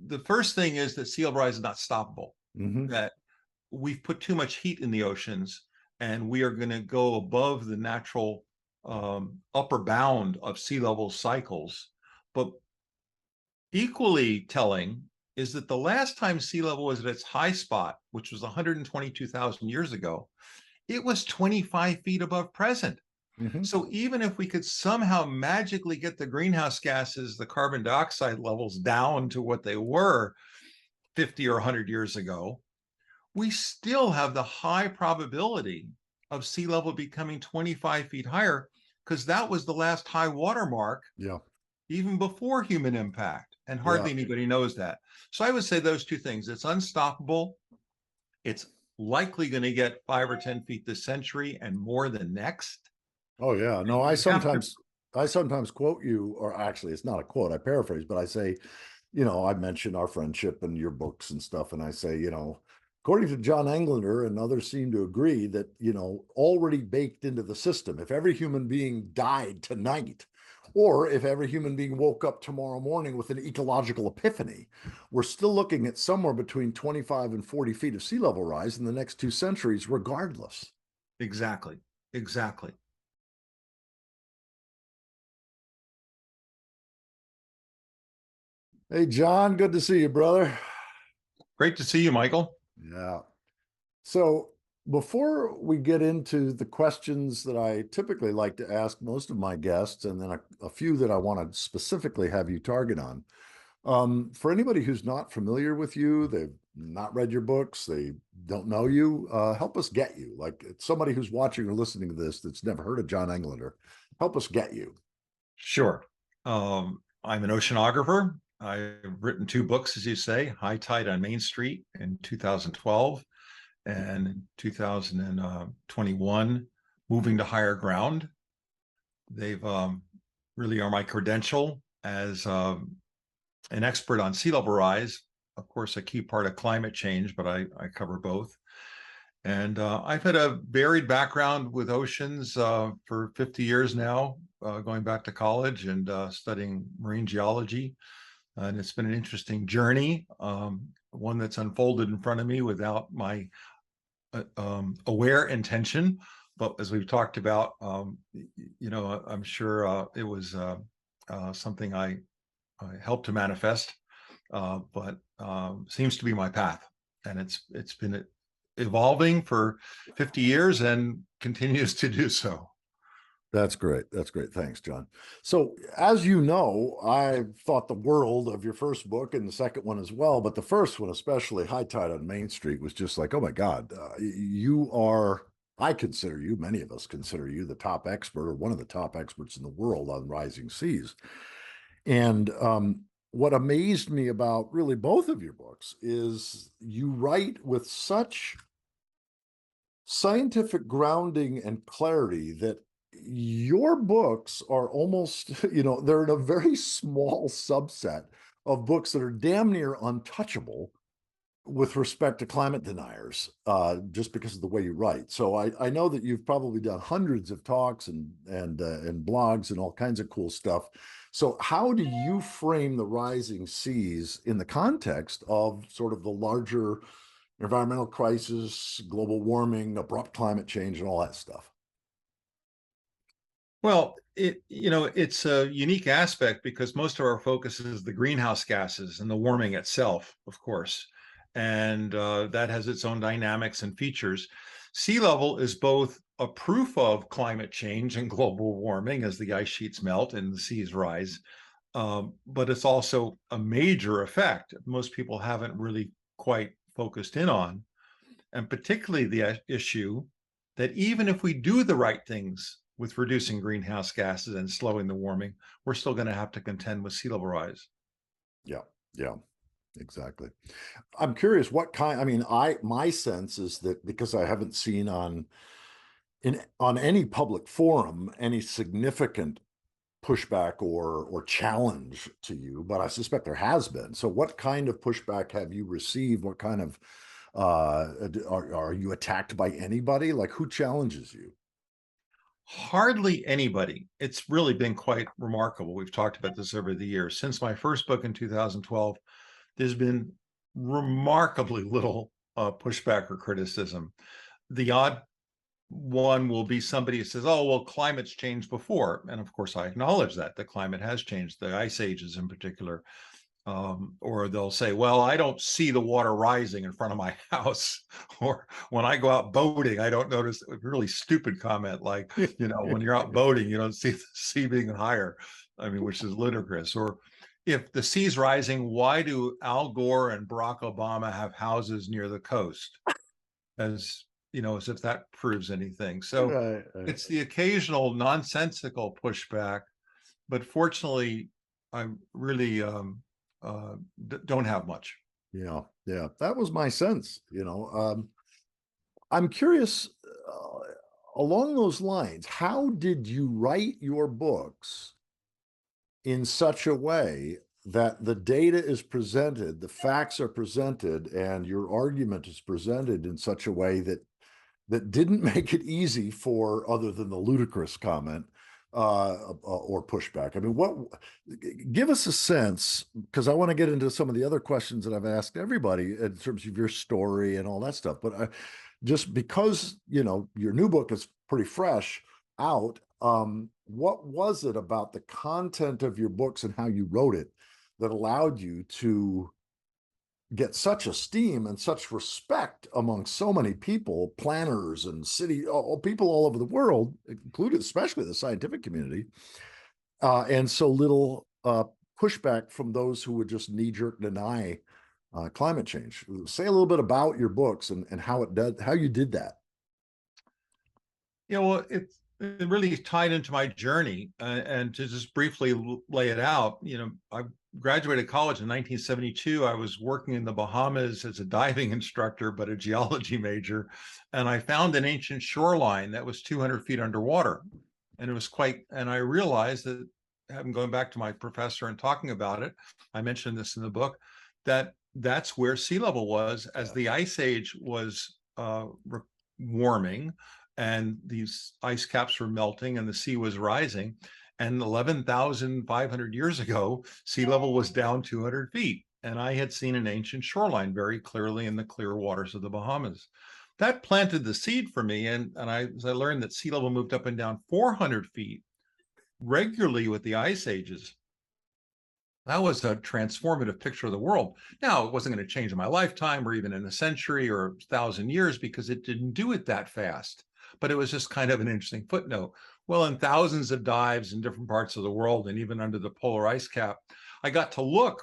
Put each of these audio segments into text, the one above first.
the first thing is that sea level rise is not stoppable. Mm-hmm. That we've put too much heat in the oceans, and we are going to go above the natural upper bound of sea level cycles. But equally telling is that the last time sea level was at its high spot, which was 122,000 years ago, it was 25 feet above present. Mm-hmm. So even if we could somehow magically get the greenhouse gases, the carbon dioxide levels down to what they were 50 or 100 years ago, we still have the high probability of sea level becoming 25 feet higher, because that was the last high water mark, Yeah. even before human impact. And hardly Yeah. anybody knows that. So I would say those two things. It's unstoppable. It's likely going to get 5 or 10 feet this century and more the next. Oh yeah. No, And I we have to, sometimes quote you, or actually it's not a quote, I paraphrase, but I say, I mentioned our friendship and your books and stuff, and I say, according to John Englander, and others seem to agree that, already baked into the system, if every human being died tonight, or if every human being woke up tomorrow morning with an ecological epiphany, we're still looking at somewhere between 25 and 40 feet of sea level rise in the next 2 centuries, regardless. exactly, exactly. Hey, John, good to see you, brother. Great to see you, Michael. Yeah. So before we get into the questions that I typically like to ask most of my guests, and then a few that I want to specifically have you target on, for anybody who's not familiar with you, they've not read your books, they don't know you, help us get you. Like somebody who's watching or listening to this that's never heard of John Englander, help us get you. Sure. I'm an oceanographer. I've written 2 books, as you say, High Tide on Main Street in 2012, and in 2021, Moving to Higher Ground. They've really are my credential as an expert on sea level rise. Of course, a key part of climate change, but I cover both. And I've had a varied background with oceans for 50 years now, going back to college and studying marine geology. And it's been an interesting journey, one that's unfolded in front of me without my aware intention. But as we've talked about, I'm sure it was something I helped to manifest, but seems to be my path. And it's been evolving for 50 years and continues to do so. That's great. That's great. Thanks, John. So, as you know, I thought the world of your first book and the second one as well, but the first one, especially High Tide on Main Street, was just like, oh my God, you are, I consider you, many of us consider you the top expert or one of the top experts in the world on rising seas. And what amazed me about really both of your books is you write with such scientific grounding and clarity that your books are almost, they're in a very small subset of books that are damn near untouchable with respect to climate deniers, just because of the way you write. So I know that you've probably done hundreds of talks and blogs and all kinds of cool stuff. So how do you frame the rising seas in the context of sort of the larger environmental crisis, global warming, abrupt climate change, and all that stuff? Well, it's a unique aspect because most of our focus is the greenhouse gases and the warming itself, of course, and that has its own dynamics and features. Sea level is both a proof of climate change and global warming as the ice sheets melt and the seas rise, but it's also a major effect most people haven't really quite focused in on, and particularly the issue that even if we do the right things with reducing greenhouse gases and slowing the warming, we're still going to have to contend with sea level rise. Yeah, yeah, exactly. I'm curious what kind, I mean, my sense is that because I haven't seen on any public forum any significant pushback or challenge to you, but I suspect there has been. So what kind of pushback have you received? What kind of are you attacked by anybody? Like who challenges you? Hardly anybody. It's really been quite remarkable. We've talked about this over the years. Since my first book in 2012, there's been remarkably little pushback or criticism. The odd one will be somebody who says, oh, well, climate's changed before. And of course, I acknowledge that the climate has changed, the ice ages in particular. Or they'll say, well, I don't see the water rising in front of my house. Or when I go out boating, I don't notice a really stupid comment like, when you're out boating, you don't see the sea being higher. I mean, which is ludicrous. Or if the sea's rising, why do Al Gore and Barack Obama have houses near the coast? As as if that proves anything. So Right. it's the occasional nonsensical pushback, but fortunately, I really don't have much. Yeah, that was my sense. I'm curious, along those lines, how did you write your books in such a way that the data is presented, the facts are presented, and your argument is presented in such a way that didn't make it easy for, other than the ludicrous comment or pushback? I mean, give us a sense, because I want to get into some of the other questions that I've asked everybody in terms of your story and all that stuff. But just because, your new book is pretty fresh out, what was it about the content of your books and how you wrote it that allowed you to get such esteem and such respect among so many people, planners and people all over the world, including especially the scientific community, and so little pushback from those who would just knee-jerk deny climate change? Say a little bit about your books and how you did that. Well, it really tied into my journey, and to just briefly lay it out, I graduated college in 1972. I was working in the Bahamas as a diving instructor, but a geology major, and I found an ancient shoreline that was 200 feet underwater, and it was and I realized that, having gone back to my professor and talking about it, I mentioned this in the book, that's where sea level was as the ice age was warming, and these ice caps were melting and the sea was rising. And 11,500 years ago, sea level was down 200 feet. And I had seen an ancient shoreline very clearly in the clear waters of the Bahamas. That planted the seed for me. And as I learned that sea level moved up and down 400 feet regularly with the ice ages, that was a transformative picture of the world. Now, it wasn't going to change in my lifetime or even in a century or 1,000 years, because it didn't do it that fast. But it was just kind of an interesting footnote. Well, in thousands of dives in different parts of the world, and even under the polar ice cap, I got to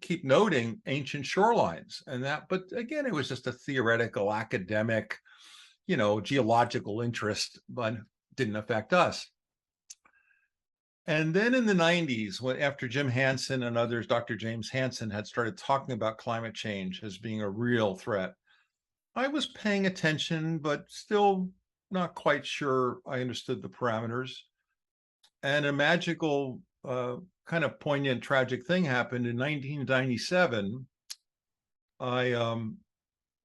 keep noting ancient shorelines. But again, it was just a theoretical, academic, geological interest, but didn't affect us. And then in the 90s, after Jim Hansen and others, Dr. James Hansen, had started talking about climate change as being a real threat, I was paying attention, but still not quite sure I understood the parameters. And a magical, kind of poignant, tragic thing happened in 1997. I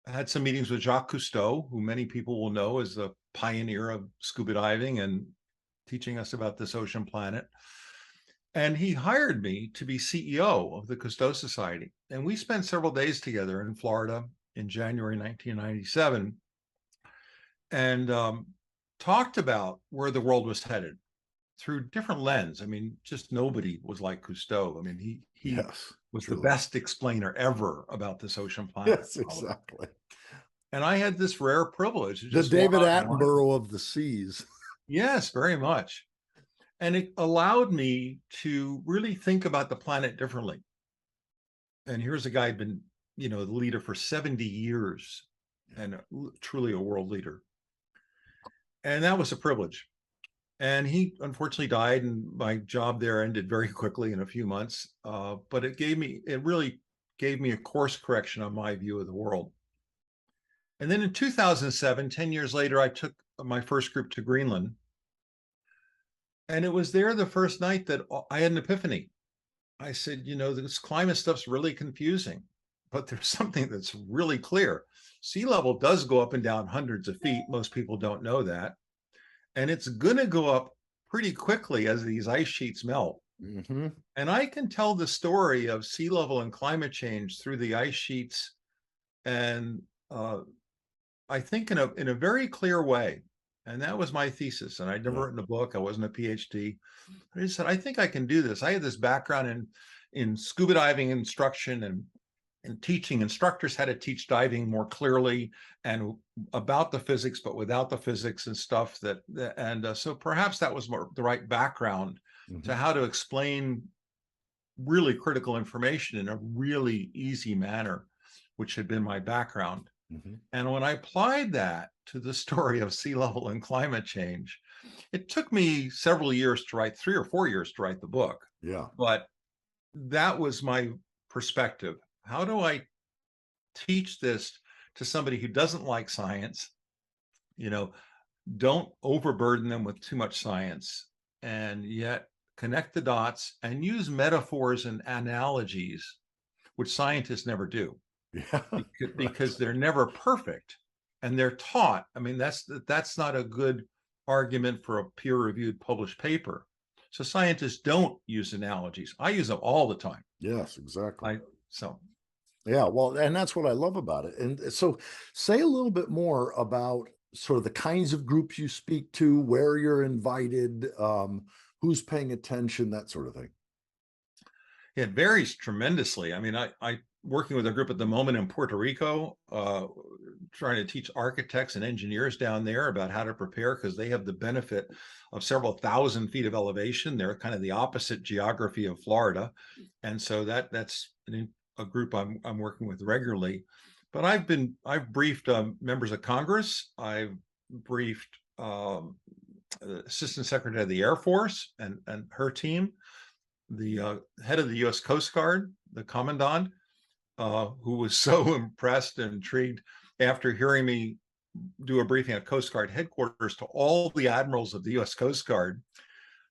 had some meetings with Jacques Cousteau, who many people will know as the pioneer of scuba diving and teaching us about this ocean planet. And he hired me to be CEO of the Cousteau Society. And we spent several days together in Florida in January 1997, and talked about where the world was headed through different lens. I mean, just nobody was like Cousteau. I mean, he was truly the best explainer ever about this ocean planet. Yes, exactly. And I had this rare privilege. The David Attenborough of the seas. Yes, very much. And it allowed me to really think about the planet differently. And here's a guy who'd been, the leader for 70 years and truly a world leader. And that was a privilege. And he unfortunately died, and my job there ended very quickly in a few months. But it really gave me a course correction on my view of the world. And then in 2007, 10 years later, I took my first group to Greenland. And it was there the first night that I had an epiphany. I said, this climate stuff's really confusing, but there's something that's really clear. Sea level does go up and down hundreds of feet. Most people don't know that. And it's going to go up pretty quickly as these ice sheets melt. Mm-hmm. And I can tell the story of sea level and climate change through the ice sheets, and I think in a very clear way. And that was my thesis. And I'd never Yeah. written a book. I wasn't a PhD. I just said, I think I can do this. I had this background in scuba diving instruction and teaching instructors how to teach diving more clearly and about the physics, but without the physics and stuff so perhaps that was more the right background Mm-hmm. to how to explain really critical information in a really easy manner, which had been my background. Mm-hmm. And when I applied that to the story of sea level and climate change, it took me several years to write, 3 or 4 years to write the book. Yeah. But that was my perspective. How do I teach this to somebody who doesn't like science? You know, don't overburden them with too much science, and yet connect the dots and use metaphors and analogies, which scientists never do Yeah. because they're never perfect, and they're taught. I mean, that's not a good argument for a peer-reviewed published paper. So scientists don't use analogies. I use them all the time. Yes, exactly. So Yeah, well, and that's what I love about it. And so say a little bit more about sort of the kinds of groups you speak to, where you're invited, who's paying attention, that sort of thing. it varies tremendously. I mean, I working with a group at the moment in Puerto Rico, trying to teach architects and engineers down there about how to prepare, because they have the benefit of several thousand feet of elevation. They're kind of the opposite geography of Florida, and so that's a group I'm working with regularly. But I've briefed members of Congress. I've briefed Assistant Secretary of the Air Force and her team, the head of the U.S. Coast Guard, the commandant, who was so impressed and intrigued after hearing me do a briefing at Coast Guard headquarters to all the admirals of the U.S. Coast Guard.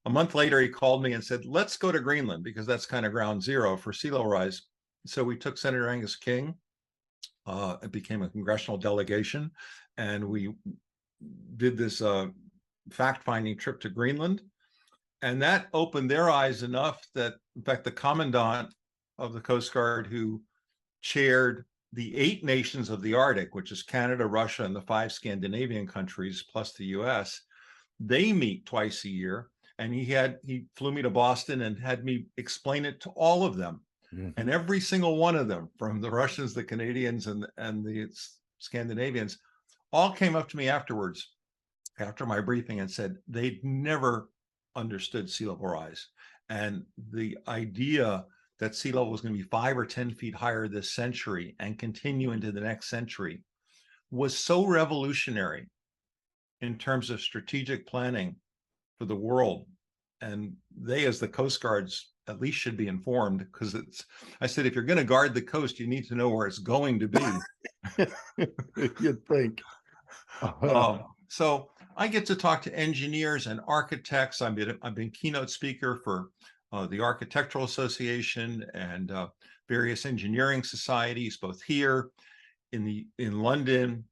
A month later, he called me and said, let's go to Greenland, because that's kind of ground zero for sea level rise. So we took Senator Angus King. It became a congressional delegation, and we did this fact-finding trip to Greenland. And that opened their eyes enough that, in fact, the commandant of the Coast Guard, who chaired the 8 nations of the Arctic, which is Canada, Russia, and the 5 Scandinavian countries, plus the US, they meet twice a year. And he flew me to Boston and had me explain it to all of them. Mm-hmm. And every single one of them, from the Russians, the Canadians, and the Scandinavians, all came up to me afterwards, after my briefing, and said they'd never understood sea level rise. And the idea that sea level was going to be 5 or 10 feet higher this century and continue into the next century was so revolutionary in terms of strategic planning for the world. And they, as the Coast Guards, at least should be informed, because I said, if you're going to guard the coast, you need to know where it's going to be. You'd think. So I get to talk to engineers and architects. I've been keynote speaker for the Architectural Association and various engineering societies, both here in London,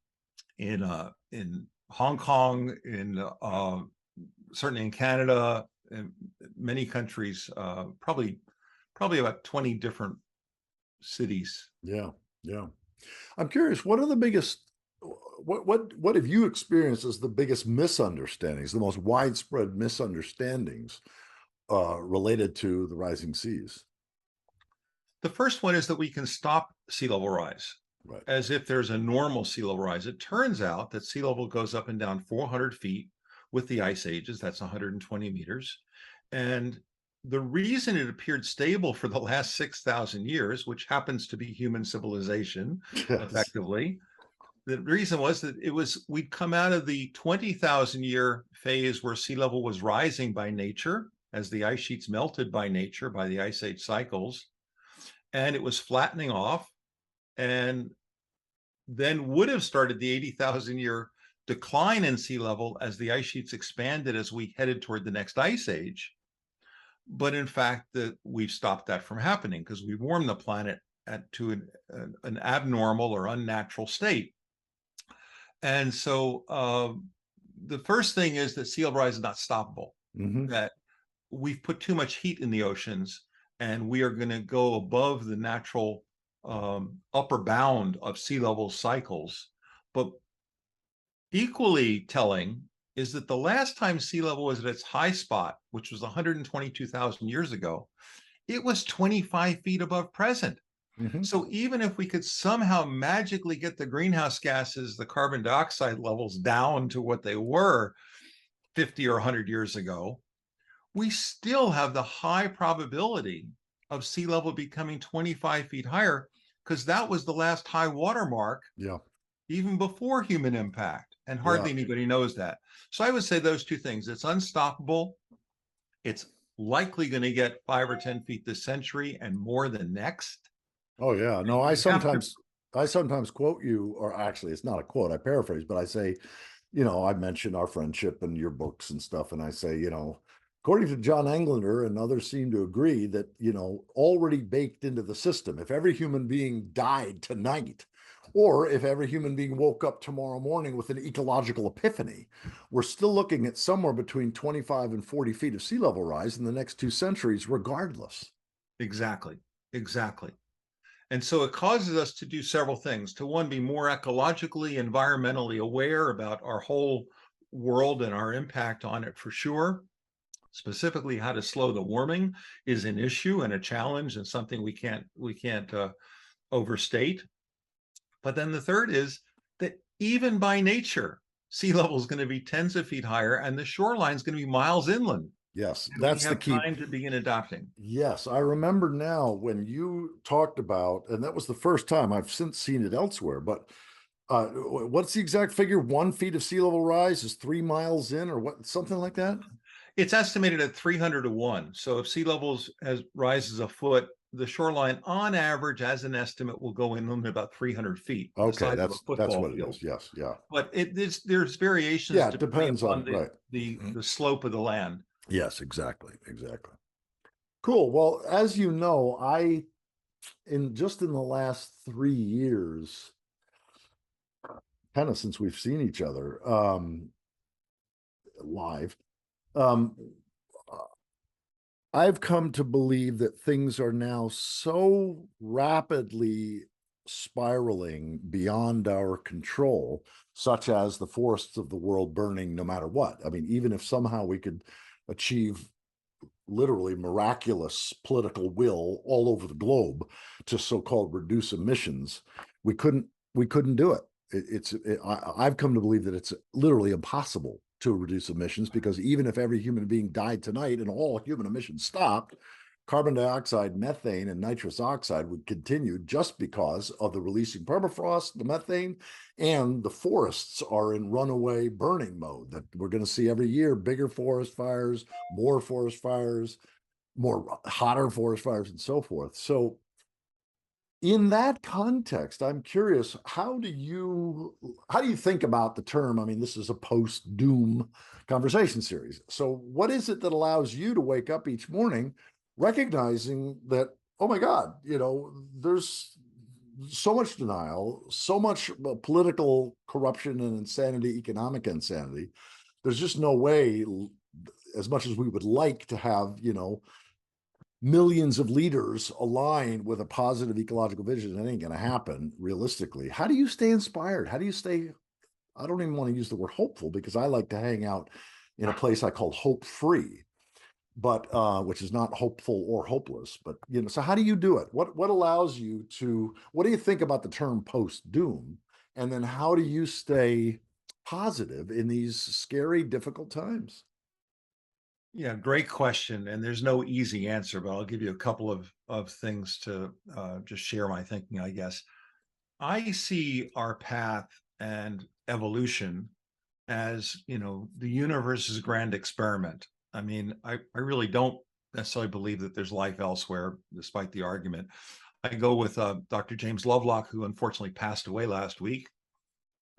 in Hong Kong, certainly in Canada, in many countries, probably about 20 different cities. Yeah, yeah. I'm curious, what are the biggest, what have you experienced as the biggest misunderstandings, the most widespread misunderstandings related to the rising seas? The first one is that we can stop sea level rise, right, as if there's a normal sea level rise. It turns out that sea level goes up and down 400 feet with the ice ages. That's 120 meters. And the reason it appeared stable for the last 6,000 years, which happens to be human civilization, effectively, the reason was that we'd come out of the 20,000 year phase where sea level was rising by nature, as the ice sheets melted by nature, by the ice age cycles, and it was flattening off, and then would have started the 80,000 year decline in sea level as the ice sheets expanded as we headed toward the next ice age. But in fact, we've stopped that from happening, because we warmed the planet to an abnormal or unnatural state. And so the first thing is that sea level rise is not stoppable. Mm-hmm. That we've put too much heat in the oceans, and we are going to go above the natural upper bound of sea level cycles. But equally telling is that the last time sea level was at its high spot, which was 122,000 years ago, it was 25 feet above present. Mhm. So even if we could somehow magically get the greenhouse gases, the carbon dioxide levels down to what they were 50 or 100 years ago, we still have the high probability of sea level becoming 25 feet higher, because that was the last high water mark Yeah. even before human impact. And Yeah. hardly anybody knows that. So I would say those two things. It's unstoppable. It's likely going to get 5 or 10 feet this century and more the next. Oh yeah. No, And I we have to, sometimes quote you, or actually it's not a quote, I paraphrase, but I say, I mention our friendship and your books and stuff, and I say, according to John Englander and others seem to agree that, already baked into the system, if every human being died tonight, or if every human being woke up tomorrow morning with an ecological epiphany, we're still looking at somewhere between 25 and 40 feet of sea level rise in the next 2 centuries, regardless. exactly, exactly. And so it causes us to do several things. To one, be more ecologically, environmentally aware about our whole world and our impact on it for sure. Specifically, how to slow the warming is an issue and a challenge and something we can't overstate. But then the third is that even by nature, sea level is going to be tens of feet higher and the shoreline is going to be miles inland. Yes, And we that's the have key. time to begin adapting. Yes, I remember now when you talked about, and that was the first time. I've since seen it elsewhere, but what's the exact figure? 1 feet of sea level rise is 3 miles in, or what? Something like that. It's estimated at 300 to 1. So if sea levels rises a foot, the shoreline on average, as an estimate, will go inland about 300 feet, the Okay, size of a that's football what it field. is. Yes, yeah, But there's variations yeah. It depending depends on upon right. the slope of the land. Yes, exactly, exactly. Cool. Well, as you know, in the last 3 years, kind of since we've seen each other live, um, I've come to believe that things are now so rapidly spiraling beyond our control, such as the forests of the world burning no matter what. I mean, even if somehow we could achieve literally miraculous political will all over the globe to so-called reduce emissions, we couldn't do it. I've come to believe that it's literally impossible to reduce emissions, because even if every human being died tonight and all human emissions stopped, carbon dioxide, methane, and nitrous oxide would continue, just because of the releasing permafrost, the methane, and the forests are in runaway burning mode that we're going to see every year. Bigger forest fires, more hotter forest fires, and so forth. So in that context, I'm curious, how do you think about the term? I mean, this is a post-doom conversation series. So what is it that allows you to wake up each morning recognizing that, oh my God, there's so much denial, so much political corruption and insanity, economic insanity. There's just no way, as much as we would like to have, millions of leaders aligned with a positive ecological vision. That ain't going to happen realistically. How do you stay inspired? How do you stay, I don't even want to use the word hopeful, because I like to hang out in a place I call hope free, but which is not hopeful or hopeless. But so how do you do it? What allows you to, what do you think about the term post doom? And then how do you stay positive in these scary, difficult times? Yeah, great question. And there's no easy answer, but I'll give you a couple of things to just share my thinking, I guess. I see our path and evolution as, the universe's grand experiment. I mean, I really don't necessarily believe that there's life elsewhere, despite the argument. I go with Dr. James Lovelock, who unfortunately passed away last week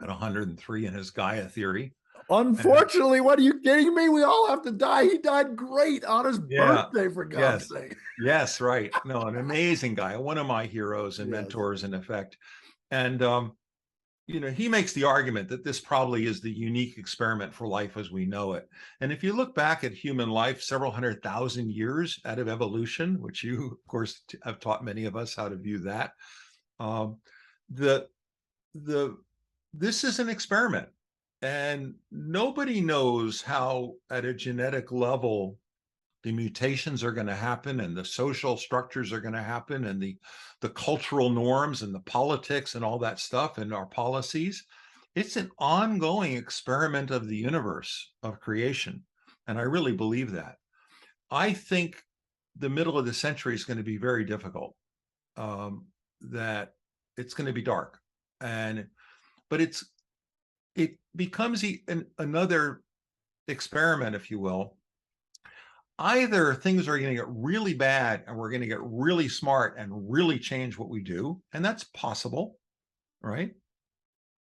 at 103 in his Gaia theory. And Unfortunately, what are you kidding me? We all have to die. He died great on his yeah, birthday, for God's yes, sake. yes, right. No, an amazing guy, one of my heroes and Yes. mentors, in effect. And he makes the argument that this probably is the unique experiment for life as we know it. And if you look back at human life, several 100,000 years out of evolution, which you, of course, have taught many of us how to view that, um, the the this is an experiment, and nobody knows how, at a genetic level, the mutations are going to happen and the social structures are going to happen and the cultural norms and the politics and all that stuff and our policies. It's an ongoing experiment of the universe, of creation, and I really believe that. I think the middle of the century is going to be very difficult, that it's going to be dark, and but it becomes another experiment, if you will. Either things are going to get really bad and we're going to get really smart and really change what we do, and that's possible, right?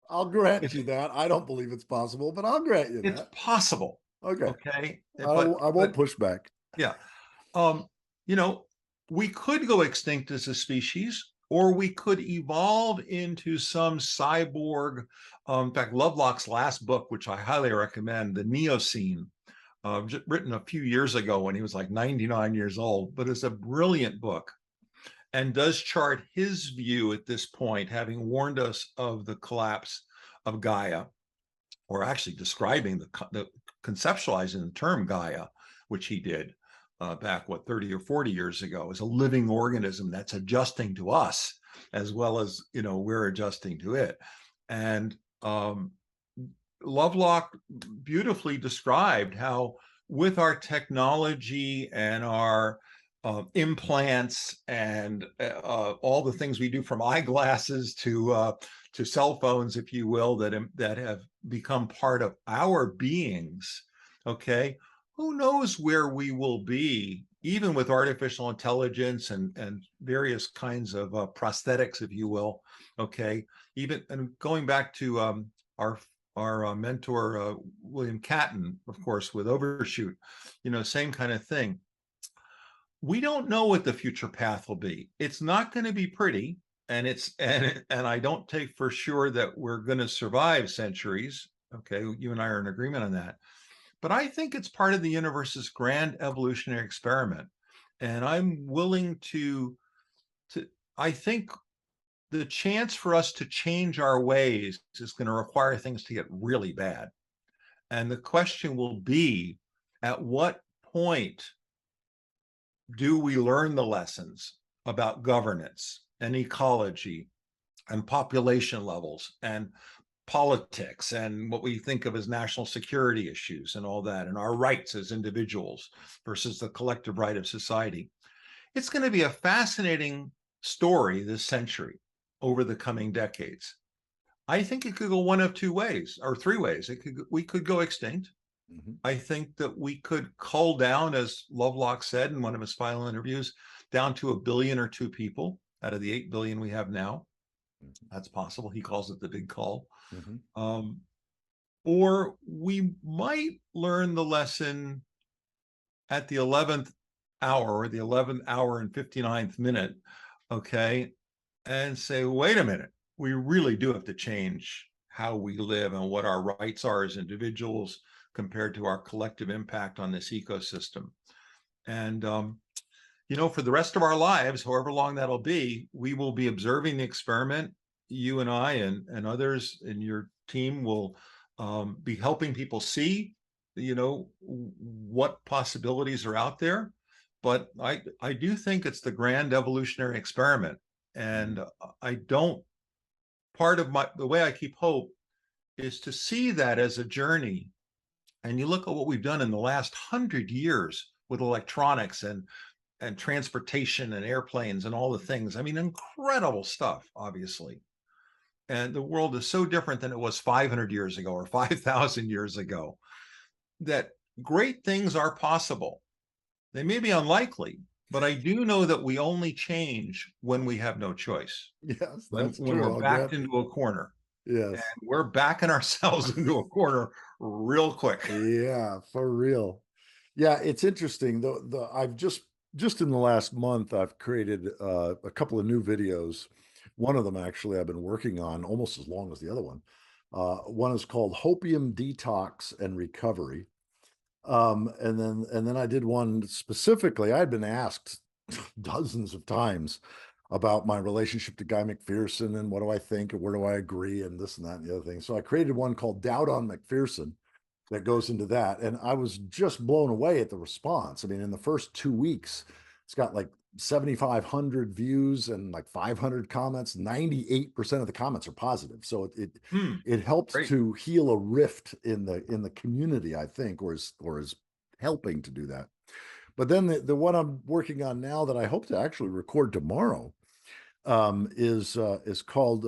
I'll grant It's you that. I don't believe it's possible, but I'll grant you it's that. possible, Okay. okay? I won't push back. Yeah, um, you know, we could go extinct as a species, or we could evolve into some cyborg. In fact, Lovelock's last book, which I highly recommend, The Neocene, written a few years ago when he was like 99 years old, but it's a brilliant book and does chart his view at this point, having warned us of the collapse of Gaia, or actually describing the conceptualizing the term Gaia, which he did back, 30 or 40 years ago, as a living organism that's adjusting to us as well as, we're adjusting to it. And Lovelock beautifully described how, with our technology and our implants and all the things we do, from eyeglasses to cell phones, if you will, that have become part of our beings. Okay, who knows where we will be, even with artificial intelligence and various kinds of prosthetics, if you will. Okay, even, and going back to our mentor, William Catton, of course, with Overshoot, same kind of thing. We don't know what the future path will be. It's not going to be pretty, and I don't take for sure that we're going to survive centuries. Okay, you and I are in agreement on that. But I think it's part of the universe's grand evolutionary experiment, and I'm willing to. I think the chance for us to change our ways is going to require things to get really bad. And the question will be, at what point do we learn the lessons about governance and ecology and population levels and politics and what we think of as national security issues and all that, and our rights as individuals versus the collective right of society? It's going to be a fascinating story this century, over the coming decades. I think it could go one of two ways or three ways. We could go extinct. Mm-hmm. I think that we could cull down, as Lovelock said in one of his final interviews, down to 1 billion or 2 people out of the 8 billion we have now. Mm-hmm. That's possible. He calls it the big cull. Mm-hmm. Or we might learn the lesson at the 11th hour, or the 11th hour and 59th minute, okay, and say, wait a minute, we really do have to change how we live and what our rights are as individuals compared to our collective impact on this ecosystem. And, for the rest of our lives, however long that'll be, we will be observing the experiment. You and I and others in your team will be helping people see, what possibilities are out there. But I do think it's the grand evolutionary experiment. And part of the way I keep hope is to see that as a journey. And you look at what we've done in the last 100 years with electronics and transportation and airplanes and all the things. I mean, incredible stuff, obviously. And the world is so different than it was 500 years ago or 5,000 years ago, that great things are possible. They may be unlikely, but I do know that we only change when we have no choice. Yes, when we're backed into a corner. Yes. And we're backing ourselves into a corner real quick. Yeah, for real. Yeah, it's interesting. I've just in the last month, I've created a couple of new videos One of them actually I've been working on almost as long as the other one. One is called Hopium Detox and Recovery. And then I did one specifically. I had been asked dozens of times about my relationship to Guy McPherson and what do I think and where do I agree and this and that and the other thing. So I created one called Dowd on McPherson that goes into that. And I was just blown away at the response. I mean, in the first 2 weeks, it's got like 7,500 views and like 500 comments. 98% of the comments are positive. So it helps Great. to heal a rift in the community, I think, or is helping to do that. But then the one I'm working on now that I hope to actually record tomorrow is called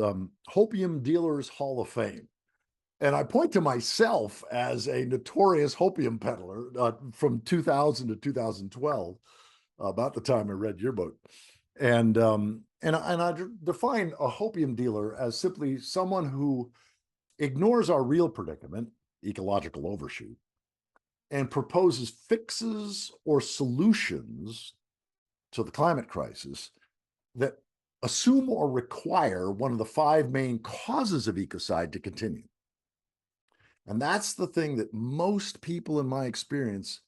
Hopium Dealers Hall of Fame. And I point to myself as a notorious hopium peddler from 2000 to 2012, about the time I read your book. And I define a hopium dealer as simply someone who ignores our real predicament, ecological overshoot, and proposes fixes or solutions to the climate crisis that assume or require one of the five main causes of ecocide to continue. And that's the thing that most people in my experience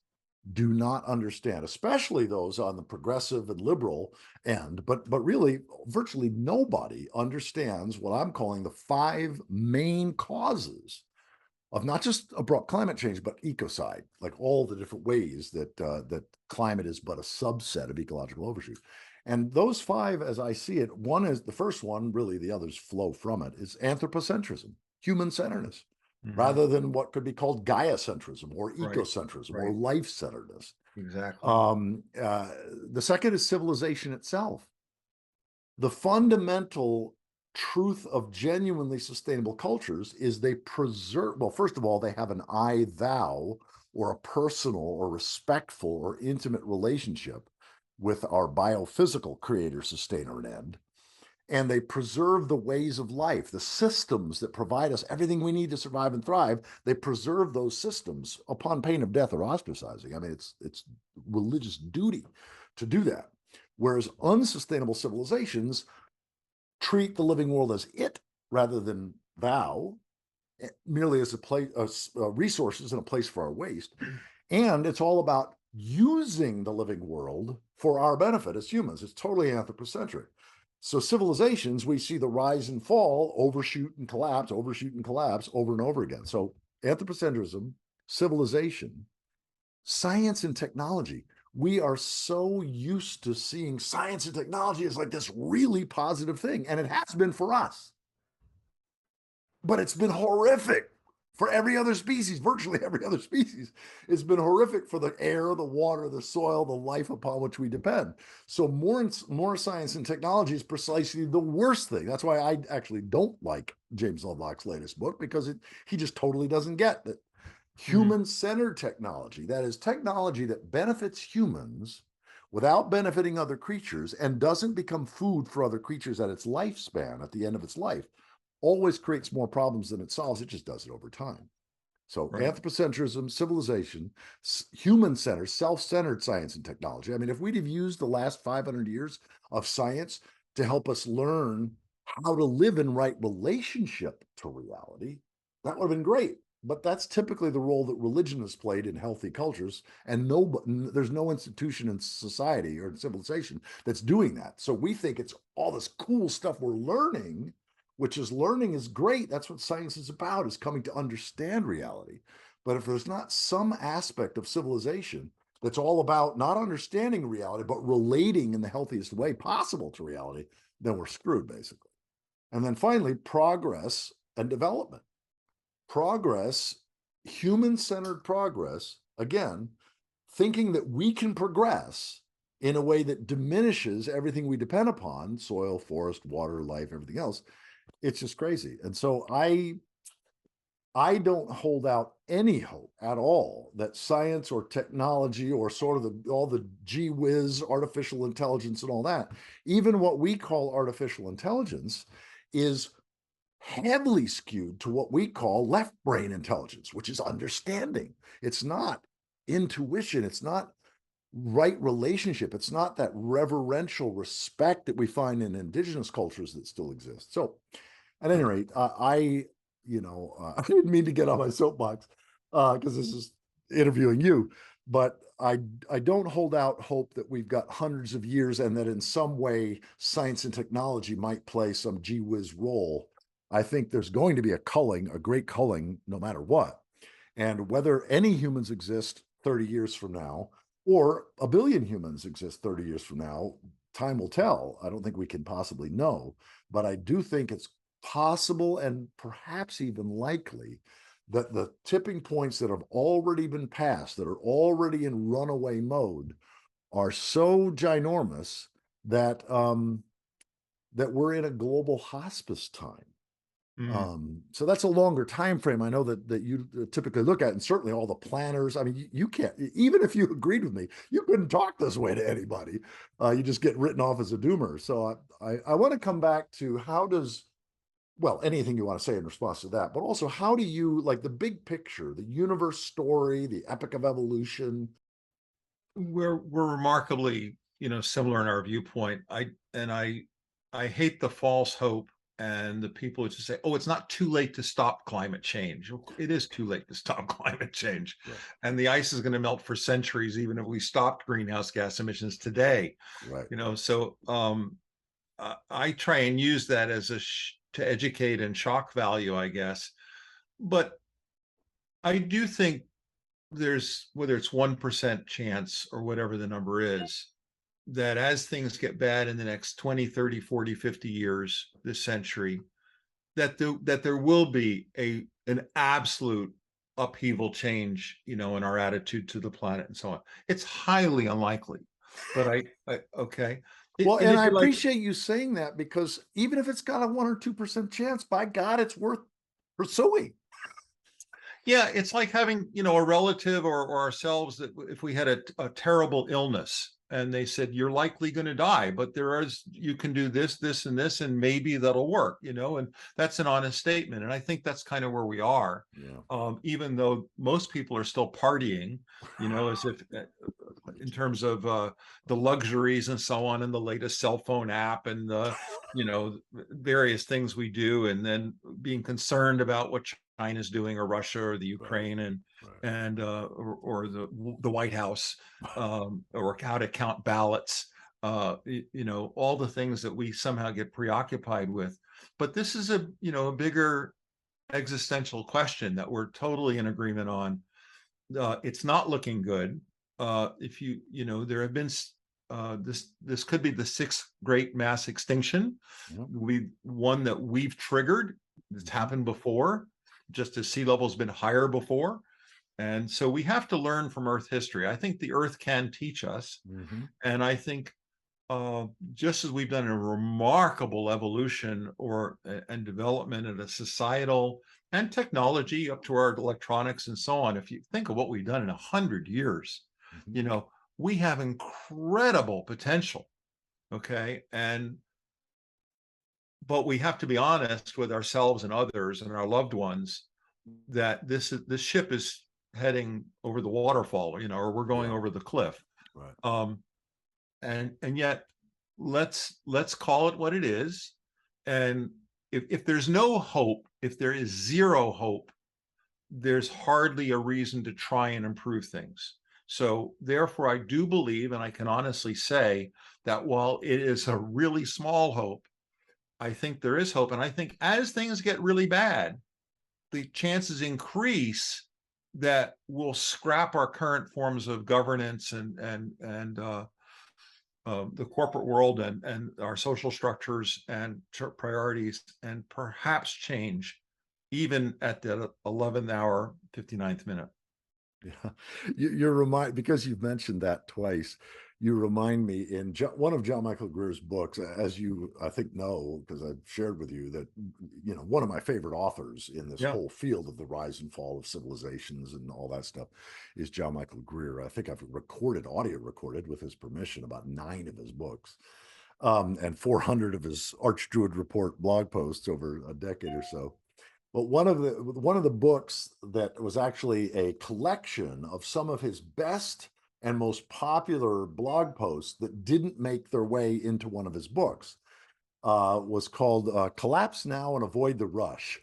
do not understand, especially those on the progressive and liberal end, but really virtually nobody understands what I'm calling the five main causes of not just abrupt climate change, but ecocide, like all the different ways that climate is but a subset of ecological overshoot. And those five, as I see it, one is the first one, really the others flow from it, is anthropocentrism, human centeredness, Mhm. rather than what could be called Gaia-centrism or Right. ecocentrism or Right. life-centeredness. Exactly. The second is civilization itself. The fundamental truth of genuinely sustainable cultures is they preserve, well, first of all, they have an I thou or a personal or respectful or intimate relationship with our biophysical creator, sustainer, and end. And they preserve the ways of life, the systems that provide us everything we need to survive and thrive. They preserve those systems upon pain of death or ostracizing. I mean, it's religious duty to do that. Whereas unsustainable civilizations treat the living world as it rather than thou, merely as a place, resources and a place for our waste. And it's all about using the living world for our benefit as humans. It's totally anthropocentric. So civilizations, we see the rise and fall, overshoot and collapse over and over again. So anthropocentrism, civilization, science and technology. We are so used to seeing science and technology as like this really positive thing, and it has been for us. But it's been horrific for every other species, virtually every other species. It's been horrific for the air, the water, the soil, the life upon which we depend. So more science and technology is precisely the worst thing. That's why I actually don't like James Lovelock's latest book, because he just totally doesn't get that Mhm. human-centered technology, that is technology that benefits humans without benefiting other creatures and doesn't become food for other creatures at its lifespan, at the end of its life, always creates more problems than it solves. It just does it over time. So Right. anthropocentrism, civilization, human-centered, self-centered science and technology. I mean, if we'd have used the last 500 years of science to help us learn how to live in right relationship to reality, that would have been great. But that's typically the role that religion has played in healthy cultures, and there's no institution in society or in civilization that's doing that. So we think it's all this cool stuff we're learning, which is learning is great. That's what science is about, is coming to understand reality. But if there's not some aspect of civilization that's all about not understanding reality, but relating in the healthiest way possible to reality, then we're screwed, basically. And then finally, progress and development. Progress, human-centered progress, again, thinking that we can progress in a way that diminishes everything we depend upon, soil, forest, water, life, everything else, it's just crazy. And so I don't hold out any hope at all that science or technology or sort of all the gee whiz artificial intelligence and all that, even what we call artificial intelligence, is heavily skewed to what we call left brain intelligence, which is understanding. It's not intuition. It's not right relationship. It's not that reverential respect that we find in indigenous cultures that still exist. So, at any rate, I didn't mean to get on my soapbox because this is interviewing you, but I don't hold out hope that we've got hundreds of years and that in some way science and technology might play some gee whiz role. I think there's going to be a great culling, no matter what. And whether any humans exist 30 years from now, or a billion humans exist 30 years from now, time will tell. I don't think we can possibly know, but I do think it's possible and perhaps even likely that the tipping points that have already been passed, that are already in runaway mode, are so ginormous that that we're in a global hospice time. Mm. So that's a longer time frame. I know that you typically look at, and certainly all the planners. I mean, you can't, even if you agreed with me, you couldn't talk this way to anybody. You just get written off as a doomer. So I want to come back to how does, well, anything you want to say in response to that, but also how do you, like, the big picture, the universe story, the epic of evolution? We're remarkably, similar in our viewpoint. I hate the false hope and the people who just say, "Oh, it's not too late to stop climate change." It is too late to stop climate change, Right, and the ice is going to melt for centuries, even if we stopped greenhouse gas emissions today. right. So I try and use that as to educate and shock value, I guess. But I do think there's, whether it's 1% chance or whatever the number is, that as things get bad in the next 20, 30, 40, 50 years, this century, that there will be an absolute upheaval change, in our attitude to the planet and so on. It's highly unlikely, but okay. Well, And and it'd I be like, appreciate you saying that because even if it's got a 1 or 2% chance, by God, it's worth pursuing. yeah, it's like having, a relative or ourselves that if we had a terrible illness and they said, you're likely going to die, but you can do this, this, and this, and maybe that'll work, and that's an honest statement. And I think that's kind of where we are, Yeah. even though most people are still partying, as if in terms of the luxuries and so on, and the latest cell phone app and the, various things we do, and then being concerned about what China's doing, or Russia, or the Right, Ukraine, right. or the White House, or how to count ballots, all the things that we somehow get preoccupied with. But this is a bigger existential question that we're totally in agreement on. It's not looking good. If there have been this could be the sixth great mass extinction. Yep. One that we've triggered. It's Mhm. happened before, just as sea level's been higher before. And so we have to learn from Earth history. I think the Earth can teach us. Mhm. And I think just as we've done a remarkable evolution and development at a societal and technology up to our electronics and so on, if you think of what we've done in 100 years, Mhm. you know, we have incredible potential. Okay. But we have to be honest with ourselves and others and our loved ones that this ship is heading over the waterfall, or we're going Yeah. over the cliff. Right. Um, and yet let's call it what it is. And if there's no hope, if there is zero hope, there's hardly a reason to try and improve things. So therefore, I do believe, and I can honestly say, that while it is a really small hope, I think there is hope. And I think as things get really bad, the chances increase that we'll scrap our current forms of governance and the corporate world and our social structures and priorities, and perhaps change even at the 11th hour, 59th minute. Yeah. You're because you've mentioned that twice. You remind me in one of John Michael Greer's books, as you I think know, because I've shared with you that one of my favorite authors in this Yeah. whole field of the rise and fall of civilizations and all that stuff is John Michael Greer. I think I've audio recorded with his permission about 9 of his books, and 400 of his Arch Druid Report blog posts over a decade or so. But one of the books that was actually a collection of some of his best and most popular blog posts that didn't make their way into one of his books was called Collapse Now and Avoid the Rush.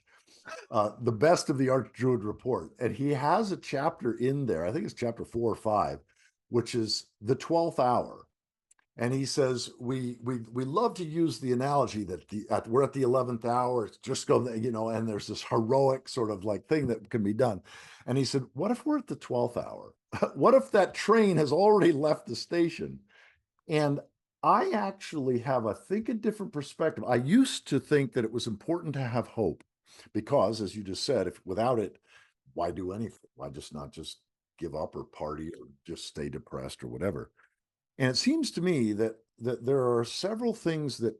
The Best of the Archdruid Report. And he has a chapter in there, I think it's chapter 4 or 5, which is the 12th hour. And he says, we love to use the analogy that we're at the 11th hour, it's just go, and there's this heroic sort of like thing that can be done. And he said, what if we're at the 12th hour? What if that train has already left the station? And I actually have, I think, a different perspective. I used to think that it was important to have hope because, as you just said, if without it, why do anything? Why just not just give up or party or just stay depressed or whatever? And it seems to me that there are several things that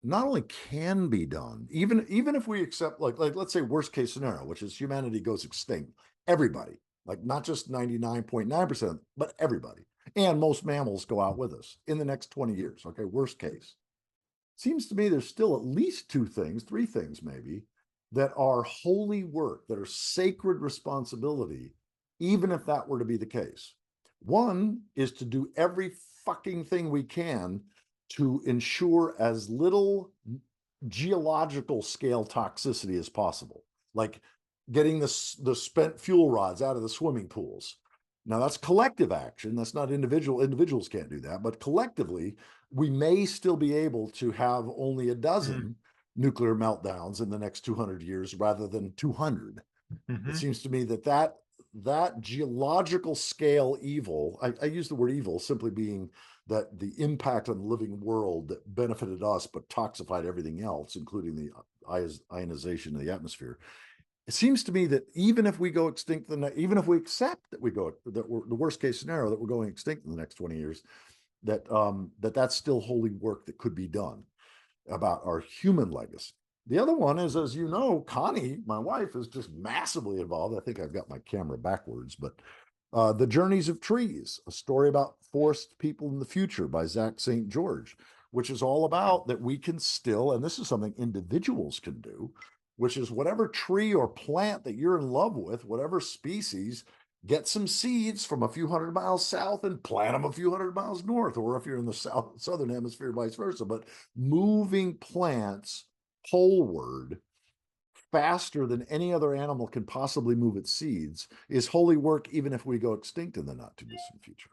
not only can be done, even if we accept like let's say worst case scenario, which is humanity goes extinct, everybody, like not just 99.9%, but everybody. And most mammals go out with us in the next 20 years. Okay, worst case. Seems to me there's still at least 2 things, 3 things maybe, that are holy work, that are sacred responsibility, even if that were to be the case. One is to do every fucking thing we can to ensure as little geological scale toxicity as possible, like getting the spent fuel rods out of the swimming pools. Now that's collective action. That's not individual. Individuals can't do that, but collectively, we may still be able to have only a dozen nuclear meltdowns in the next 200 years rather than 200. It seems to me that geological scale evil, I use the word evil simply being that the impact on the living world that benefited us but toxified everything else, including the ionization of the atmosphere. It seems to me that even if we go extinct, even if we accept that we're the worst case scenario that we're going extinct in the next 20 years, that's still holy work that could be done about our human legacy. The other one is, as you know, Connie, my wife, is just massively involved. I think I've got my camera backwards, but The Journeys of Trees, a story about forest people in the future by Zach St. George, which is all about that we can still, and this is something individuals can do, which is whatever tree or plant that you're in love with, whatever species, get some seeds from a few hundred miles south and plant them a few hundred miles north, or if you're in the southern hemisphere, vice versa. But moving plants poleward faster than any other animal can possibly move its seeds is holy work, even if we go extinct in the not too distant future.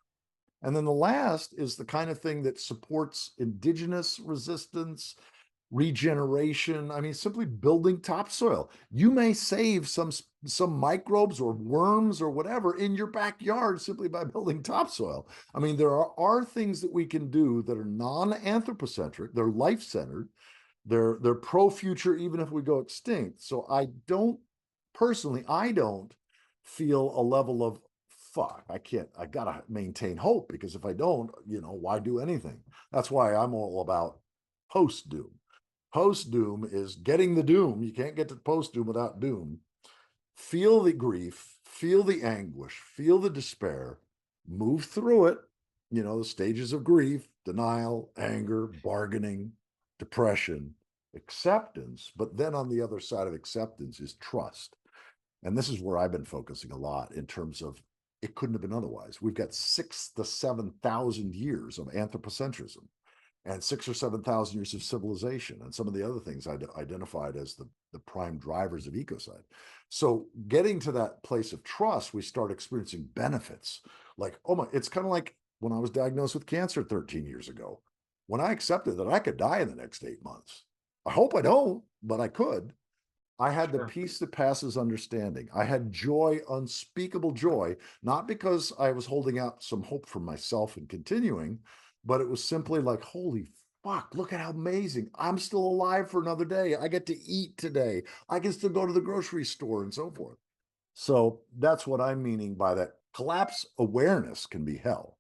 And then the last is the kind of thing that supports indigenous resistance, regeneration. I mean, simply building topsoil. You may save some microbes or worms or whatever in your backyard simply by building topsoil. I mean, there are things that we can do that are non-anthropocentric, they're life-centered, they're pro-future, even if we go extinct. So I don't feel a level of fuck, I gotta maintain hope, because if I don't, why do anything? That's why I'm all about post-doom. Post-doom is getting the doom. You can't get to post-doom without doom. Feel the grief, feel the anguish, feel the despair, move through it, the stages of grief, denial, anger, bargaining, depression, acceptance. But then on the other side of acceptance is trust. And this is where I've been focusing a lot in terms of it couldn't have been otherwise. We've got 6,000 to 7,000 years of anthropocentrism and 6,000 or 7,000 years of civilization and some of the other things I identified as the prime drivers of ecocide. So getting to that place of trust, we start experiencing benefits. Like, oh my, it's kind of like when I was diagnosed with cancer 13 years ago. When I accepted that I could die in the next 8 months, I hope I don't, but I could. I had the peace that passes understanding. I had joy, unspeakable joy, not because I was holding out some hope for myself and continuing, but it was simply like, holy fuck, look at how amazing. I'm still alive for another day. I get to eat today. I can still go to the grocery store and so forth. So that's what I'm meaning by that. Collapse awareness can be hell.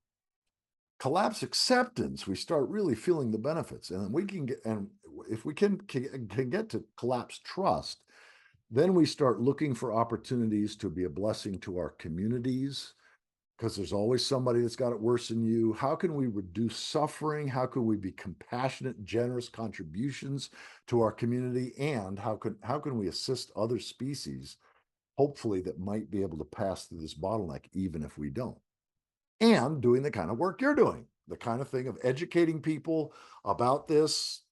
Collapse acceptance, we start really feeling the benefits, and we can get, and if we can get to collapse trust, then we start looking for opportunities to be a blessing to our communities, because there's always somebody that's got it worse than you. How can we reduce suffering? How can we be compassionate, generous contributions to our community? And how can we assist other species, hopefully, that might be able to pass through this bottleneck, even if we don't? and doing the kind of work you're doing, the kind of thing of educating people about this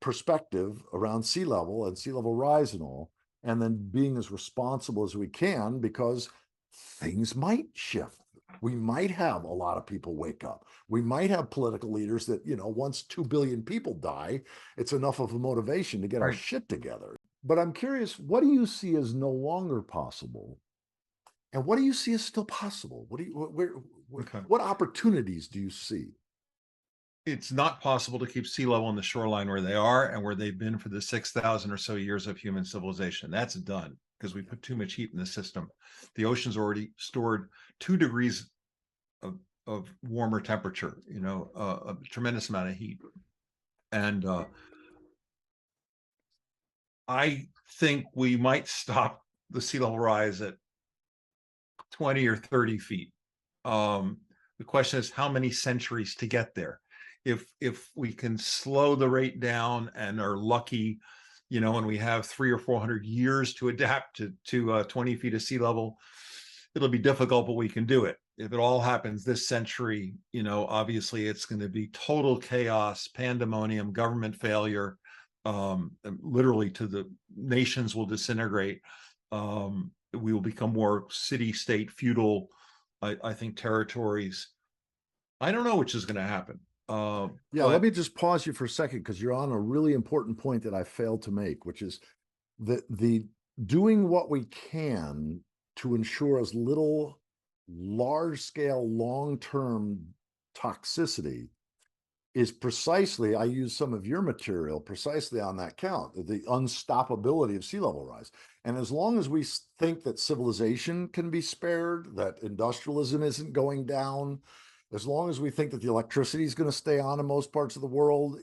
perspective around sea level and sea level rise and all, and then being as responsible as we can, because things might shift. We might have a lot of people wake up. We might have political leaders that, once 2 billion people die, it's enough of a motivation to get our Right. shit together. But I'm curious, what do you see as no longer possible? And what do you see as still possible? Okay. What opportunities do you see? It's not possible to keep sea level on the shoreline where they are and where they've been for the 6,000 or so years of human civilization. That's done because we put too much heat in the system. The ocean's already stored 2 degrees of warmer temperature, a tremendous amount of heat. And I think we might stop the sea level rise at 20 or 30 feet. The question is how many centuries to get there. If we can slow the rate down and are lucky, and we have 300 or 400 years to adapt to 20 feet of sea level, it'll be difficult, but we can do it. If it all happens this century, obviously it's going to be total chaos, pandemonium, government failure, literally to the nations will disintegrate. We will become more city-state feudal, I think, territories. I don't know which is going to happen. Let me just pause you for a second, because you're on a really important point that I failed to make, which is the doing what we can to ensure as little large-scale, long-term toxicity is precisely, I use some of your material precisely on that count, the unstoppability of sea level rise. And as long as we think that civilization can be spared, that industrialism isn't going down, as long as we think that the electricity is going to stay on in most parts of the world,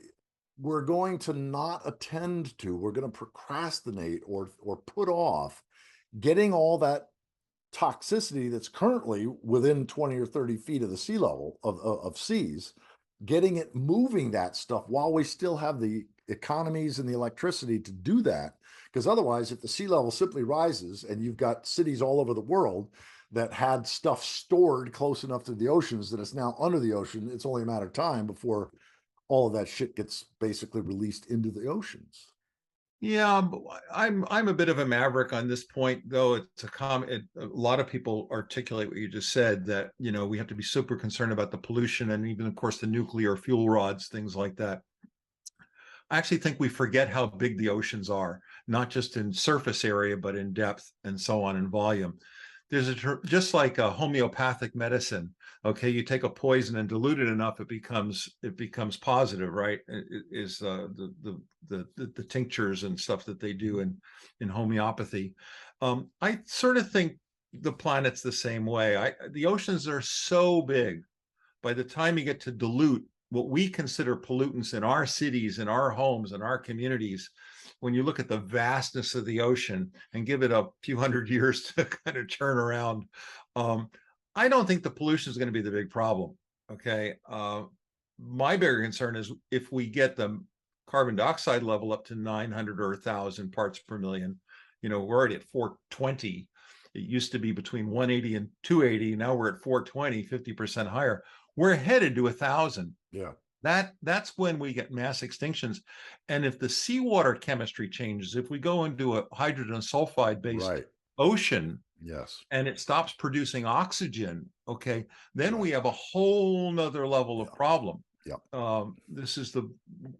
we're going to not attend to, we're going to procrastinate or put off getting all that toxicity that's currently within 20 or 30 feet of the sea level of seas, getting it moving that stuff while we still have the economies and the electricity to do that. Because otherwise, if the sea level simply rises and you've got cities all over the world that had stuff stored close enough to the oceans that it's now under the ocean, it's only a matter of time before all of that shit gets basically released into the oceans. Yeah, but I'm a bit of a maverick on this point, though. It's a lot of people articulate what you just said, that we have to be super concerned about the pollution and even, of course, the nuclear fuel rods, things like that. I actually think we forget how big the oceans are, not just in surface area, but in depth and so on in volume. There's just like a homeopathic medicine. Okay, you take a poison and dilute it enough, it becomes positive, right? Is the tinctures and stuff that they do in homeopathy. I sort of think the planet's the same way. The oceans are so big. By the time you get to dilute what we consider pollutants in our cities, in our homes, in our communities, when you look at the vastness of the ocean and give it a few hundred years to kind of turn around, I don't think the pollution is going to be the big problem. Okay. My bigger concern is if we get the carbon dioxide level up to 900 or 1,000 parts per million, we're already at 420. It used to be between 180 and 280. Now we're at 420, 50% higher. We're headed to 1,000. Yeah. That's when we get mass extinctions. And if the seawater chemistry changes, if we go into a hydrogen sulfide based ocean, yes, and it stops producing oxygen, okay, then yeah, we have a whole nother level of problem. Yeah. This is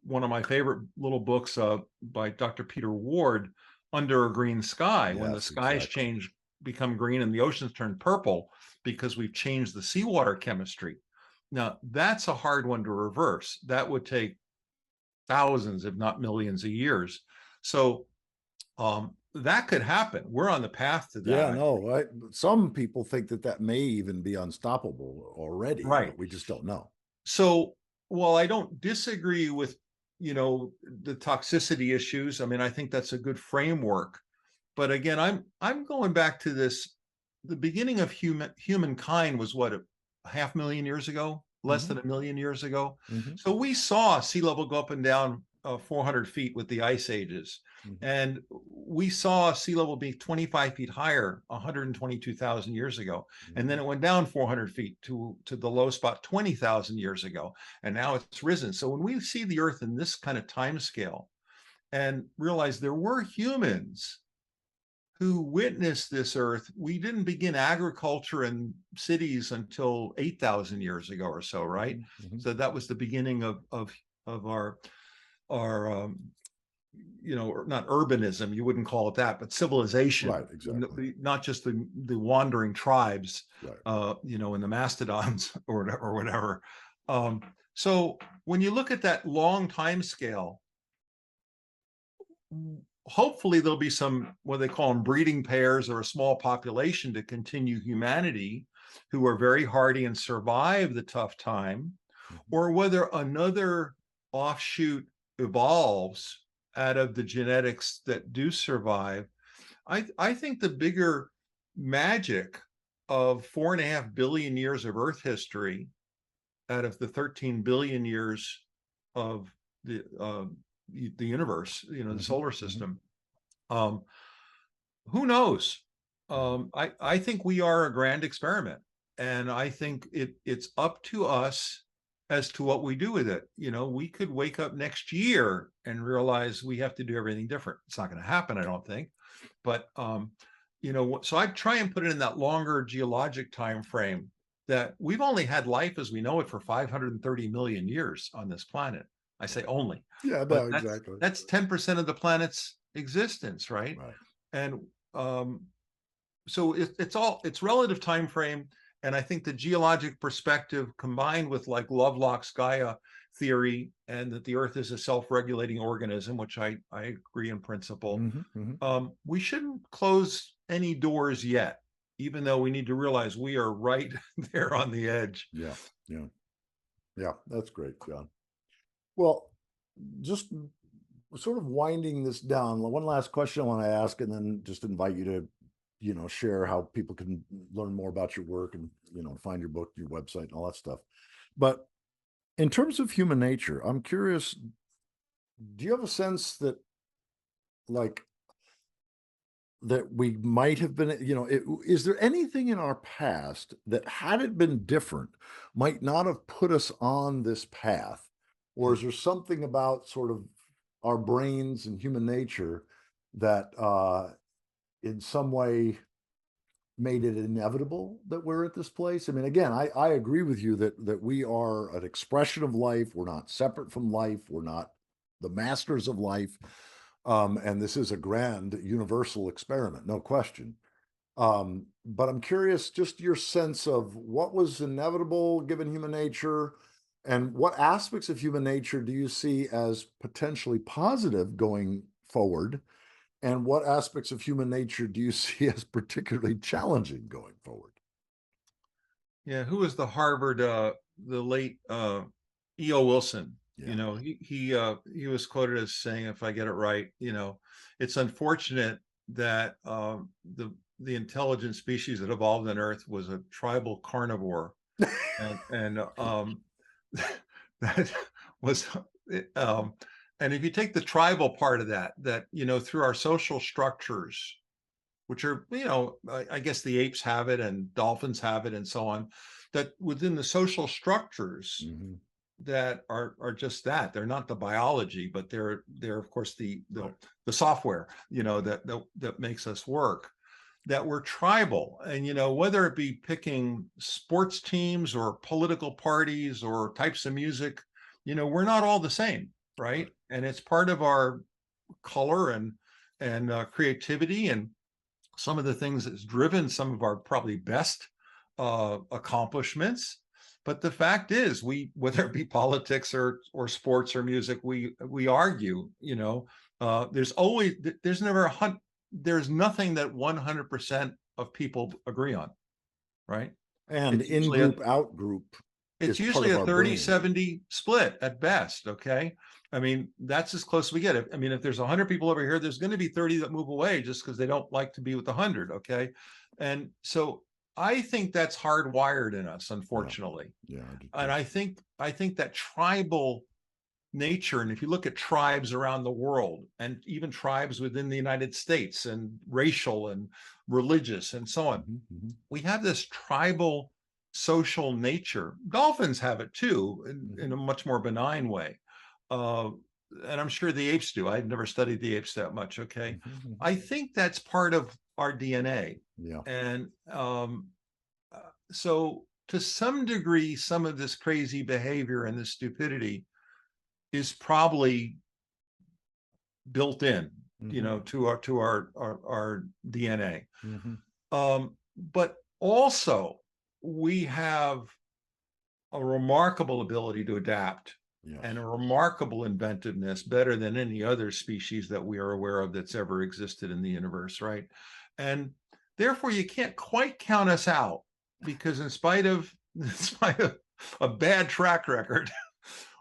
one of my favorite little books by Dr. Peter Ward, Under a Green Sky. Yes, when the skies exactly. become green and the oceans turn purple because we've changed the seawater chemistry. Now, that's a hard one to reverse. That would take thousands, if not millions of years. So that could happen. We're on the path to that. Yeah, no, some people think that may even be unstoppable already, right? But we just don't know. So, while I don't disagree with, the toxicity issues, I mean, I think that's a good framework. But again, I'm going back to this. The beginning of humankind was what, 500,000 years ago, less than 1 million years ago. So we saw sea level go up and down 400 feet with the ice ages. Mhm. And we saw sea level be 25 feet higher 122,000 years ago. And then it went down 400 feet to the low spot 20,000 years ago. And now it's risen. So when we see the Earth in this kind of time scale and realize there were humans who witnessed this Earth, we didn't begin agriculture and cities until 8,000 years ago or so, right? Mhm. So that was the beginning of our not urbanism, you wouldn't call it that, but civilization. Right, exactly. Not just the wandering tribes, Right. and the mastodons or whatever. So when you look at that long time scale, hopefully there'll be some, what they call them, breeding pairs or a small population to continue humanity who are very hardy and survive the tough time, or whether another offshoot evolves out of the genetics that do survive. I think the bigger magic of 4.5 billion years of Earth history out of the 13 billion years of the universe, the solar system. Who knows? I think we are a grand experiment, and I think it's up to us as to what we do with it. We could wake up next year and realize we have to do everything different. It's not going to happen, I don't think. But so I try and put it in that longer geologic time frame, that we've only had life as we know it for 530 million years on this planet. I say only, Yeah, but no, exactly. that's 10% of the planet's existence, right? Right. And so it's relative time frame. And I think the geologic perspective combined with like Lovelock's Gaia theory, and that the Earth is a self-regulating organism, which I agree in principle. We shouldn't close any doors yet, even though we need to realize we are right there on the edge. Yeah, that's great, John. Well, just sort of winding this down, one last question I want to ask, and then just invite you to, share how people can learn more about your work and, find your book, your website, and all that stuff. But in terms of human nature, I'm curious, do you have a sense that, like, that we might have been, is there anything in our past that, had it been different, might not have put us on this path? Or is there something about sort of our brains and human nature that in some way made it inevitable that we're at this place? I mean, again, I agree with you that we are an expression of life. We're not separate from life. We're not the masters of life. And this is a grand universal experiment, no question. But I'm curious, just your sense of what was inevitable given human nature, and what aspects of human nature do you see as potentially positive going forward? And what aspects of human nature do you see as particularly challenging going forward? Yeah, who was the Harvard, the late E.O. Wilson? Yeah. He was quoted as saying, if I get it right, it's unfortunate that the intelligent species that evolved on Earth was a tribal carnivore, and that was and if you take the tribal part of that through our social structures, which are, I guess the apes have it and dolphins have it and so on, that within the social structures that are just that, they're not the biology, but they're of course the software, that makes us work, that we're tribal. And whether it be picking sports teams or political parties or types of music, we're not all the same, right? And it's part of our color and creativity, and some of the things that's driven some of our probably best accomplishments. But the fact is, whether it be politics or sports or music, we argue. There's nothing that 100% of people agree on, right? And It's usually a, in-group, out-group it's is part usually of a our brain. 30-70 split at best. Okay. I mean, that's as close as we get. If there's 100 people over here, there's going to be 30 that move away just because they don't like to be with the 100. Okay. And so I think that's hardwired in us, unfortunately. Yeah, I do And too. I think that tribal nature, and if you look at tribes around the world, and even tribes within the United States, and racial and religious and so on, we have this tribal social nature. Dolphins have it too, in a much more benign way. And I'm sure the apes do. I've never studied the apes that much. Okay. I think that's part of our DNA. Yeah. And so to some degree, some of this crazy behavior and this stupidity is probably built in, to our DNA. But also we have a remarkable ability to adapt. Yes. And a remarkable inventiveness, better than any other species that we are aware of that's ever existed in the universe, right? And therefore, you can't quite count us out, because in spite of a bad track record,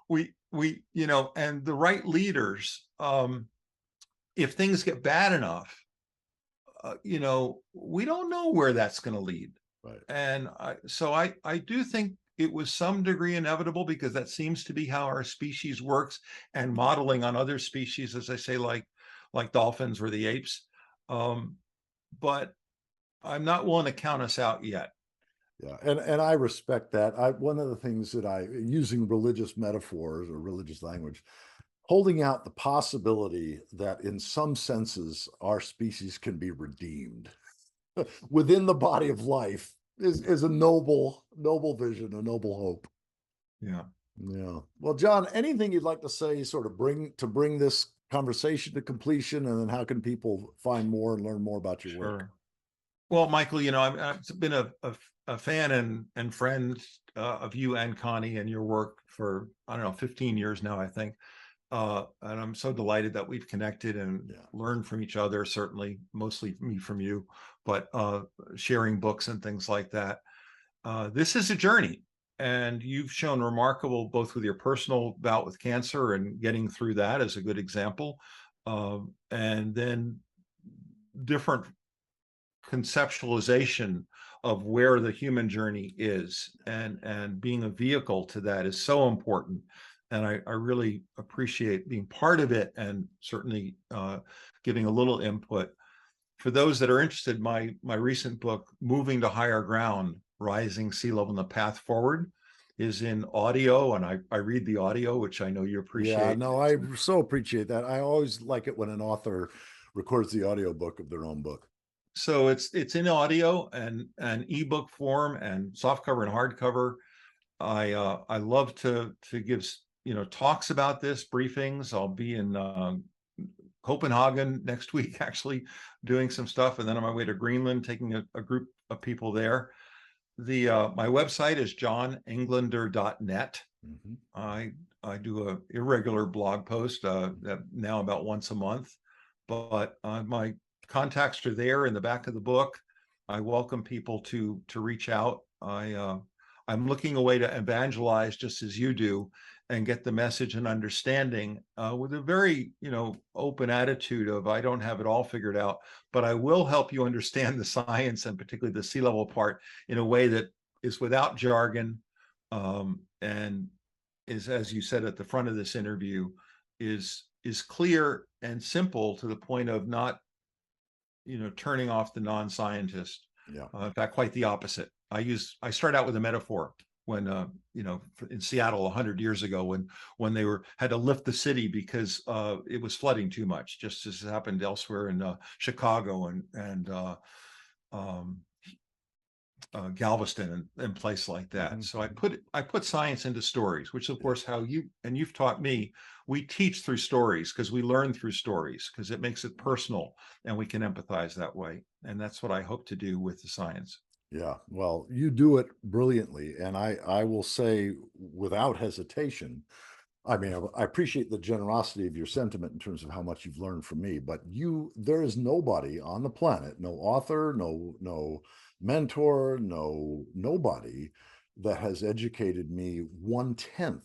we and the right leaders, if things get bad enough, we don't know where that's going to lead. Right. And so I do think it was some degree inevitable, because that seems to be how our species works, and modeling on other species, as I say, like dolphins or the apes. But I'm not willing to count us out yet. Yeah, and I respect that. One of the things that using religious metaphors or religious language, holding out the possibility that in some senses our species can be redeemed within the body of life is a noble vision, a noble hope. Yeah. Yeah. Well, John, anything you'd like to say, sort of bring this conversation to completion, and then how can people find more and learn more about your work? Well, Michael, I've been a fan and friend of you and Connie and your work for, I don't know, 15 years now, I think. And I'm so delighted that we've connected and learned from each other, certainly mostly me from you, but sharing books and things like that. This is a journey, and you've shown remarkable, both with your personal bout with cancer and getting through that as a good example, and then different conceptualization of where the human journey is, and being a vehicle to that is so important. And I really appreciate being part of it, and certainly giving a little input. For those that are interested, my recent book, Moving to Higher Ground, Rising Sea Level and the Path Forward, is in audio, and I read the audio, which I know you appreciate. Yeah, no, I so appreciate that. I always like it when an author records the audiobook of their own book. So it's in audio and ebook form and softcover and hardcover. I love to give talks about this, briefings. I'll be in Copenhagen next week, actually doing some stuff, and then on my way to Greenland, taking a group of people there. My website is johnenglander.net. I do a irregular blog post now about once a month, but my contacts are there in the back of the book. I welcome people to reach out. I'm looking a way to evangelize, just as you do, and get the message and understanding with a very, open attitude of, I don't have it all figured out, but I will help you understand the science, and particularly the sea level part, in a way that is without jargon, and is, as you said at the front of this interview, is clear and simple, to the point of not, turning off the non-scientist. Yeah. In fact, quite the opposite. I start out with a metaphor when, in Seattle 100 years ago, when they had to lift the city because it was flooding too much, just as happened elsewhere in Chicago and Galveston and place like that. So I put science into stories, which of course you've taught me. We teach through stories because we learn through stories, because it makes it personal and we can empathize that way. And that's what I hope to do with the science. Yeah, well, you do it brilliantly. And I will say without hesitation, I mean, I appreciate the generosity of your sentiment in terms of how much you've learned from me, but there is nobody on the planet, no author, no mentor, nobody that has educated me 1/10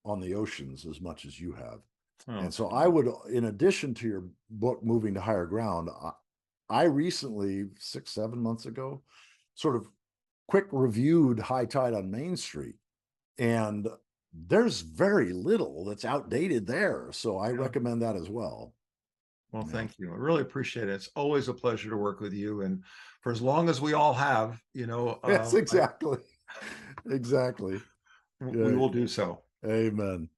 on the oceans as much as you have. Oh. And so I would, in addition to your book, Moving to Higher Ground, I recently, 6-7 months ago, sort of quick reviewed High Tide on Main Street. And there's very little that's outdated there. So I Yeah. recommend that as well. Well, Yeah. thank you. I really appreciate it. It's always a pleasure to work with you. And for as long as we all have, Yes, exactly. Exactly. we Yeah. will do so. Amen.